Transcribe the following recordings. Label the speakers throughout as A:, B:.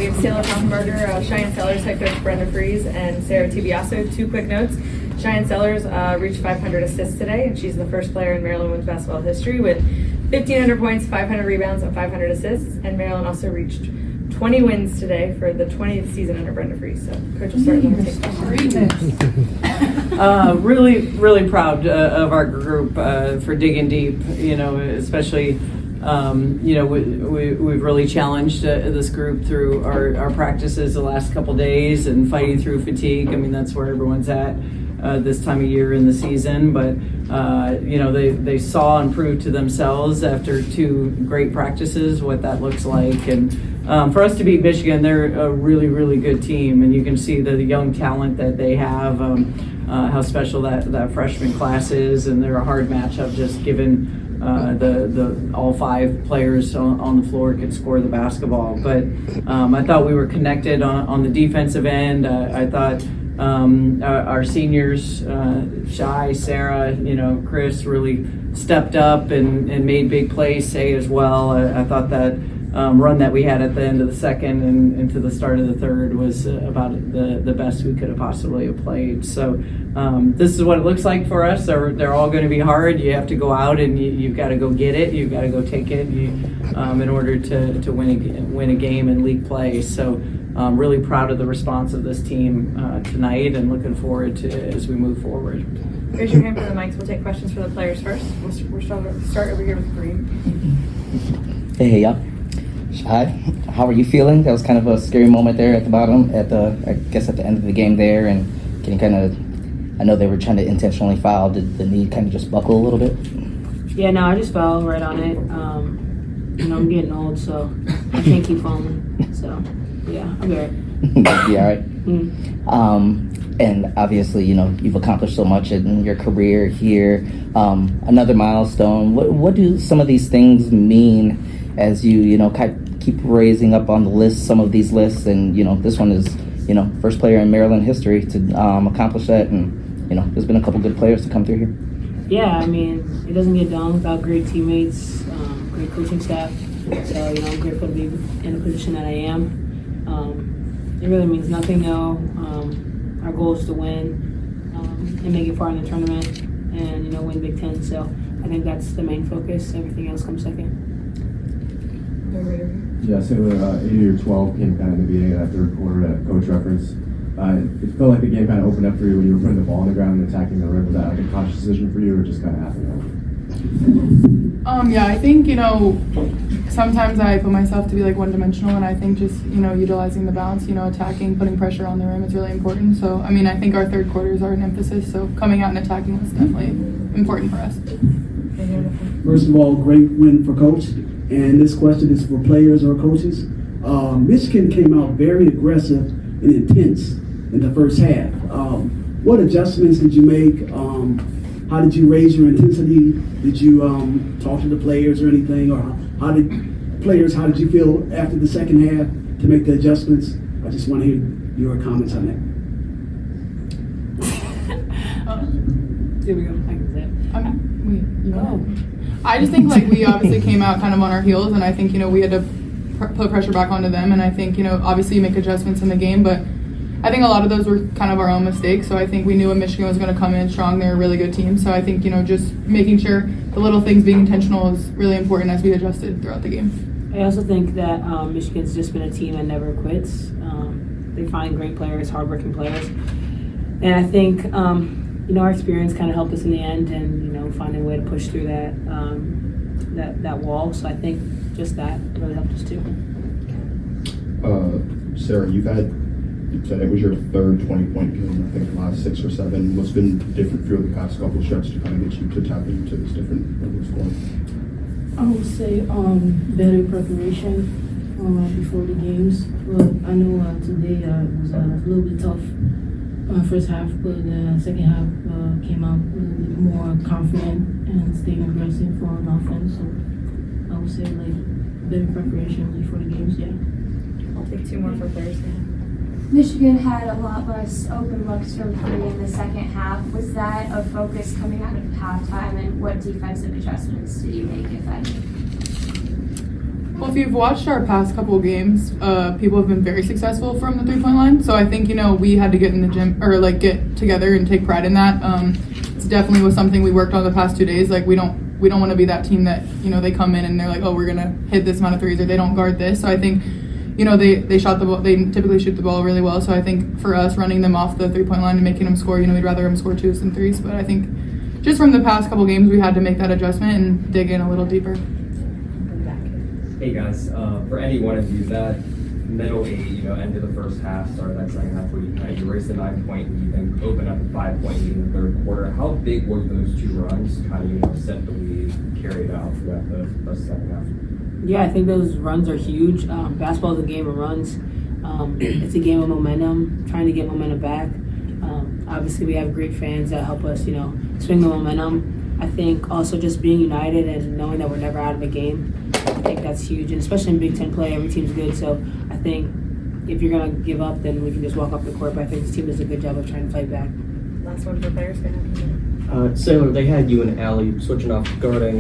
A: we have Saylor Poffenbarger, Shyanne Sellers, head coach Brenda Freeze, and Sarah Te-Biasu. 2 quick notes. Shyanne Sellers reached 500 assists today, and she's the first player in Maryland women's basketball history with 1,500 points, 500 rebounds, and 500 assists. And Maryland also reached 20 wins today for the 20th season under Brenda Freeze. So Coach will start and take
B: Really proud of our group for digging deep, especially, we've really challenged this group through our practices the last couple days and fighting through fatigue. I mean, that's where everyone's at this time of year in the season. But, they saw and proved to themselves after 2 great practices what that looks like. And for us to beat Michigan, they're a really, really good team. And you can see the young talent that they have, how special that freshman class is. And they're a hard matchup just given the all 5 players on the floor could score the basketball. But I thought we were connected on the defensive end. I thought our seniors, Shy, Sarah, Chris really stepped up and made big plays. Say as well. I thought that run that we had at the end of the second and into the start of the third was about the best we could have possibly have played. So this is what it looks like for us. They're all going to be hard. You have to go out and you've got to go get it. You've got to go take it in order to win a game in league play. So I'm really proud of the response of this team tonight and looking forward to as we move forward.
A: Raise your hand for the mics. We'll take questions for the players first. We'll start over here with Kareem.
C: Hey, y'all. Hi, how are you feeling? That was kind of a scary moment there at the bottom, at the end of the game there, and getting kind of, I know they were trying to intentionally foul. Did the knee kind of just buckle a little bit?
D: Yeah, no, I just fell right on it. I'm getting old, so I can't keep falling. So, yeah, I'll be all right.
C: Be all right? And obviously, you've accomplished so much in your career here. Another milestone. What do some of these things mean as you, keep raising up on the list, some of these lists, and, this one is, first player in Maryland history to accomplish that, and, there's been a couple good players to come through here.
D: Yeah, I mean, it doesn't get done without great teammates, great coaching staff, so, I'm grateful to be in the position that I am. It really means nothing, though. Our goal is to win and make it far in the tournament and, win Big Ten, so I think that's the main focus. Everything else comes second.
E: Yeah, Saylor, 80 or 12 came kind of in the beginning of that third quarter that Coach referenced. It felt like the game kind of opened up for you when you were putting the ball on the ground and attacking the rim. Was that like a conscious decision for you, or just kind of happened?
F: Yeah, I think, sometimes I put myself to be like one-dimensional, and I think just, utilizing the bounce, attacking, putting pressure on the rim is really important. So, I think our third quarters are an emphasis, so coming out and attacking was definitely important for us.
G: First of all, great win for Coach. And this question is for players or coaches. Michigan came out very aggressive and intense in the first half. What adjustments did you make? How did you raise your intensity? Did you talk to the players or anything? Or how did you feel after the second half to make the adjustments? I just want to hear your comments on that.
D: Here we go. I can say it.
F: I just think we obviously came out kind of on our heels, and I think we had to put pressure back onto them, and I think obviously you make adjustments in the game, but I think a lot of those were kind of our own mistakes. So I think we knew when Michigan was going to come in strong. They're a really good team, so I think just making sure the little things being intentional is really important as we adjusted throughout the game.
D: I also think that Michigan's just been a team that never quits. They find great players, hardworking players, and I think our experience kind of helped us in the end, and finding a way to push through that wall. So I think just that really helped us too.
H: Sarah, you said it was your third 20-point game. I think the last 6 or 7. What's been different for the past couple of stretches to kind of get you to tap into this different level of scoring?
I: I would say better preparation before the games. But I know today was a little bit tough. First half, but the second half came out a little bit more confident and staying aggressive for an offense. So I would say better preparation before the games. Yeah.
A: I'll take 2 more for Thursday.
J: Michigan had a lot less open looks from 3 in the second half. Was that a focus coming out of halftime, and what defensive adjustments did you make, if any?
F: Well, if you've watched our past couple games, people have been very successful from the 3-point line. So I think, we had to get in the gym or get together and take pride in that. It's definitely was something we worked on the past 2 days. Like we don't want to be that team that, they come in and they're like, oh, we're going to hit this amount of threes or they don't guard this. So I think, they shot the ball, they typically shoot the ball really well. So I think for us running them off the 3-point line and making them score, we'd rather them score 2s than 3s. But I think just from the past couple games, we had to make that adjustment and dig in a little deeper.
K: Hey guys, for any one of you, that middle 8, end of the first half, start of that second half, where you race the 9-point lead, then open up a 5-point lead in the third quarter. How big were those 2 runs? Kind of set the lead, carried out throughout the second half.
D: Yeah, I think those runs are huge. Basketball is a game of runs. It's a game of momentum, trying to get momentum back. Obviously, we have great fans that help us, swing the momentum. I think also just being united and knowing that we're never out of a game. I think that's huge, and especially in Big Ten play, every team's good. So I think if you're gonna give up, then we can just walk off the court. But I think this team does a good job of trying to fight back.
A: Last one for players.
L: Saylor, they had you and Allie switching off guarding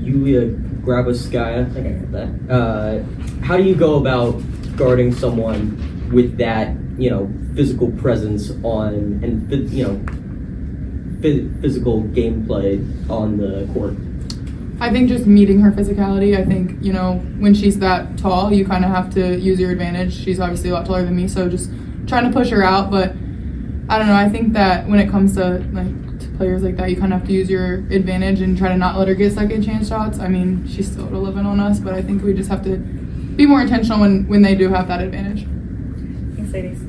L: Yulia Graboskaya. I think I got that. How do you go about guarding someone with that, physical presence on and physical gameplay on the court?
F: I think just meeting her physicality. I think, when she's that tall, you kind of have to use your advantage. She's obviously a lot taller than me, so just trying to push her out. But I don't know. I think that when it comes to to players like that, you kind of have to use your advantage and try to not let her get second chance shots. I mean, she's still 11 on us, but I think we just have to be more intentional when they do have that advantage.
A: Thanks, ladies.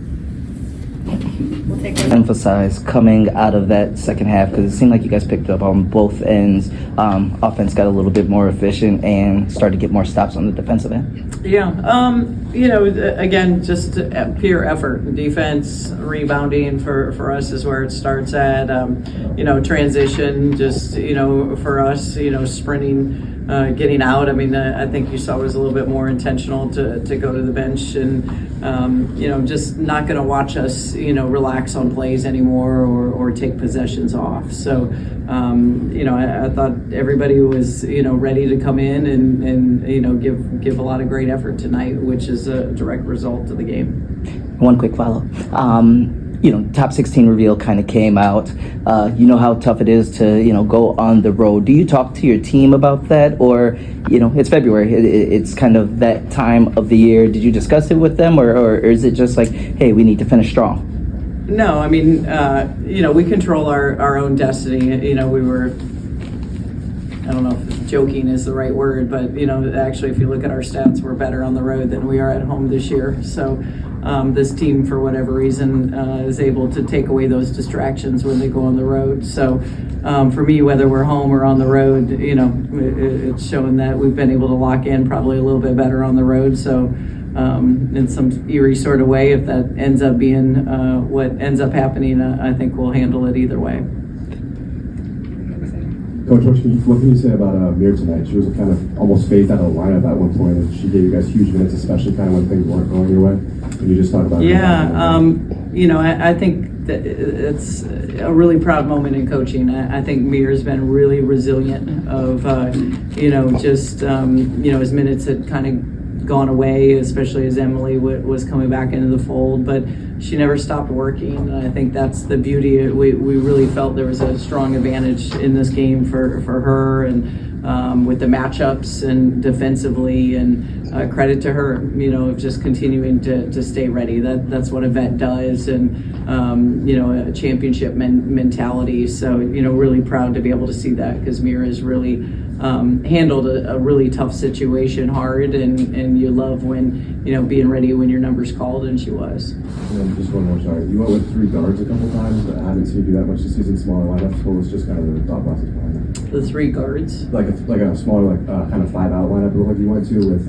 A: We'll take one.
C: Emphasize coming out of that second half, because it seemed like you guys picked up on both ends. Offense got a little bit more efficient and started to get more stops on the defensive end.
B: Yeah, again, just pure effort. Defense, rebounding for us is where it starts at. Transition, just, for us, sprinting, getting out. I mean, I think you saw was a little bit more intentional to go to the bench and, just not going to watch us, relax on plays anymore or take possessions off. So, I thought everybody was, ready to come in and give a lot of great effort tonight, which is a direct result of the game.
C: One quick follow. Top 16 reveal kind of came out. You know how tough it is to, go on the road. Do you talk to your team about that? Or, it's February. It's kind of that time of the year. Did you discuss it with them? Or is it just like, hey, we need to finish strong?
B: No, I mean, we control our own destiny. We were, I don't know if joking is the right word, but, actually, if you look at our stats, we're better on the road than we are at home this year. So this team, for whatever reason, is able to take away those distractions when they go on the road. So for me, whether we're home or on the road, it's showing that we've been able to lock in probably a little bit better on the road. So in some eerie sort of way, if that ends up being what ends up happening, I think we'll handle it either way.
E: Coach, what can you say about Mir tonight? She was kind of almost phased out of the lineup at one point, and she gave you guys huge minutes, especially kind of when things weren't going your way. Can you just talk about
B: I think that it's a really proud moment in coaching. I think Mir's been really resilient of, his minutes had kind of gone away, especially as Emily was coming back into the fold, but she never stopped working. And I think that's the beauty. We really felt there was a strong advantage in this game for her, and with the matchups and defensively, and credit to her, of just continuing to stay ready. That's what a vet does, and a championship mentality. So really proud to be able to see that, because Mira has really handled a really tough situation hard, and you love when being ready when your number's called, and she was.
E: And then just one more, sorry. You went with 3 guards a couple times, but I haven't seen you do that much this season. Smaller lineups. What was just kind of the thought process behind that?
B: The 3 guards.
E: Like a smaller, kind of 5-out lineup. Like you went to with.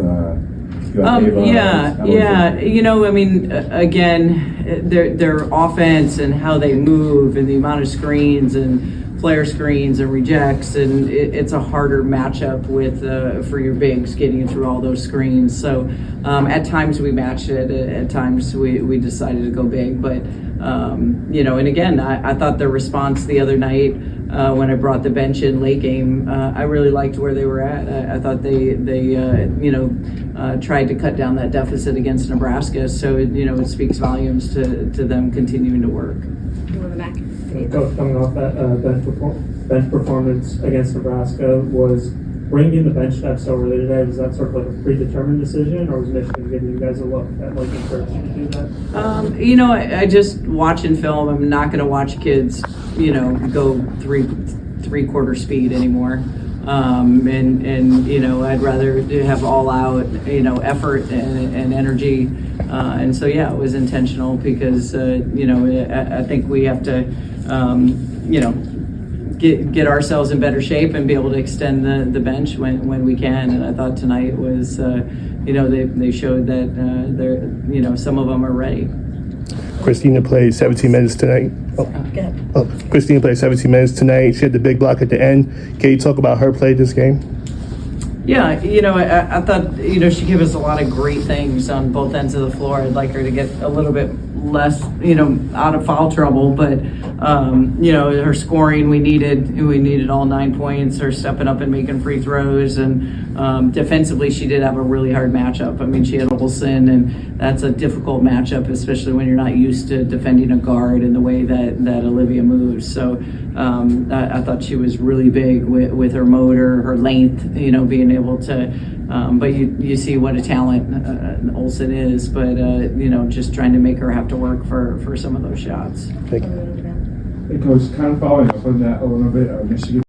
B: Again, their offense and how they move and the amount of screens and flare screens and rejects, and it's a harder matchup with for your bigs getting through all those screens. So at times we matched it, at times we decided to go big, but And again, I thought the response the other night when I brought the bench in late game, I really liked where they were at. I thought they tried to cut down that deficit against Nebraska. So, it speaks volumes to them continuing to work.
M: Coach, coming off that bench performance against Nebraska, was bringing in the bench depth so early today, was that sort of like a predetermined decision, or was Michigan giving you guys a look at like encouraging you to do that?
B: I just watching film. I'm not going to watch kids, go three-quarter speed anymore. I'd rather have all out, effort and energy. And so, it was intentional because, I think we have to, get ourselves in better shape and be able to extend the bench when we can. And I thought tonight was, they showed that they're, some of them are ready.
N: Christina played 17 minutes tonight. Christina played 17 minutes tonight. She had the big block at the end. Can you talk about her play this game?
B: Yeah, I thought, she gave us a lot of great things on both ends of the floor. I'd like her to get a little bit less, out of foul trouble, but, her scoring, we needed all 9 points, her stepping up and making free throws, and defensively, she did have a really hard matchup. I mean, she had Olsen, and that's a difficult matchup, especially when you're not used to defending a guard in the way that Olivia moves. So I thought she was really big with her motor, her length, being able to, but you see what a talent Olsen is, but, just trying to make her have to work for some of those shots.
N: Thank you.
O: Hey, Coach, kind of following up on that a little bit, Michigan